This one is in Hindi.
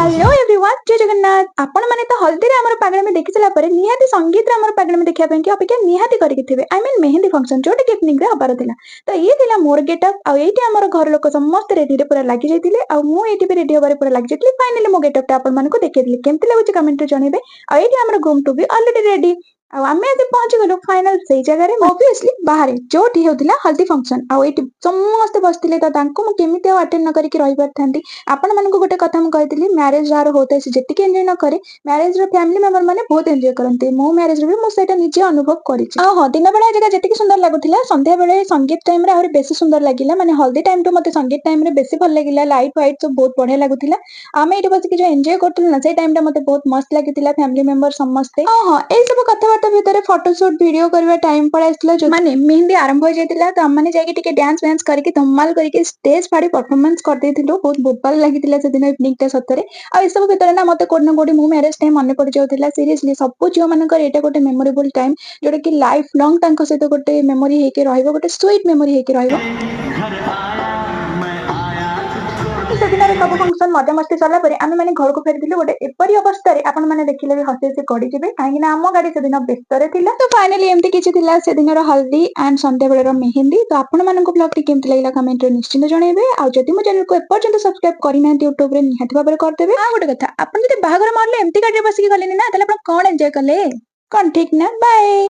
हेलो एवरीवन जय जगन्नाथ आपण माने तो हल्दी रे हमर पागल में देखि चला पर निहाती संगीत रे हमर पागल में देखिया पे कि अपेक्षा निहाती करिक थिबे आई मीन मेहंदी फंक्शन जोटे कि इवनिंग रे हबार थिला तो ये थिला मोर गेटअप आ एठी हमर घर लोक समस्त रेडी रे पूरा लागि जाइतिले आ मु एठी पे रेडी हबार पूरा लागि जाइतिले फाइनली मो गेटअप टा आपण मानको देखियतिले केमति लागुची कमेंट रे जणेबे आ एठी हमर groom to be already ready आमे आदि पहुंच गलो फाइनल सेई जगह रे ऑब्वियसली बाहर जोठी होतिला हल्दी फंक्शन आ एठी समस्त बसतिले तो तांको मु केमिति अटेंड न करिक रहि परथांती आपण मानको गोटे कथा मु कहतिली मैरिज जार होते से जेतिके एन्जॉय न करे मैरिज रो फैमिली मेंबर माने बहुत एन्जॉय करनते मो मैरिज रे मु सेटा निजे अनुभव करिछि आ हो दिन बेला जगह जेतिके सुंदर लागुथिला संध्या बेले संगीत टाइम रे और बेसी सुंदर लागिला माने हल्दी टाइम तो मते संगीत टाइम रे बेसी भल लागिला लाइट वाइट सब बहुत बढ़िया लागुथिला आमे एठी बसिके जो एन्जॉय करथुल ना से टाइम टा मते बहुत मस्त लागिथिला फैमिली मेंबर समस्ते हां एई सब कथा भितर फोटो शूट वीडियो करबा टाइम पड़ आइसला जो माने मेहंदी आरंभ हो जाइतिला तो हम माने जाके टिके डांस वांस करके धमाल करके स्टेज फाड़ी परफॉर्मेंस कर देथिलु बहुत बोबाल लागितिला से दिन इवनिंग टा सतरे आ ए सब भितर ना मते कोड न कोडी मु मैरिज टाइम मने पड़ जाउतिला सीरियसली सब जियो मानकर एटा गोटे मेमोरेबल टाइम जोटा कि लाइफ लॉन्ग तांको सहित गोटे मेमोरी हेके रहइबो गोटे स्वीट मेमोरी हेके रहइबो सेदिन सब फंक्शन मजा मस्ती सरला परे आमे माने घर को फेरथिलु गोटे एपरी अवस्था रे आपण माने देखिले भी हसी हसी गडी जिबे काहे ना हम गाडी सेदिन व्यस्त रे थिला तो फाइनली एमती किछि थिला सेदिन रो हल्दी एंड संध्या बेले रो मेहंदी तो आपण मानको ब्लॉग टी केमति लागला कमेंट रे निश्चित जणेबे आ जदि मो चैनल को एपर्यंत सब्सक्राइब करि ना YouTube रे निहाती भाबरे कर देबे आ गोटे कथा आपण जदि बाहागर मारले एमती गाडी रे बसिक गलेनी ना तले आपण कोन एन्जॉय कले कोन ठीक ना बाय।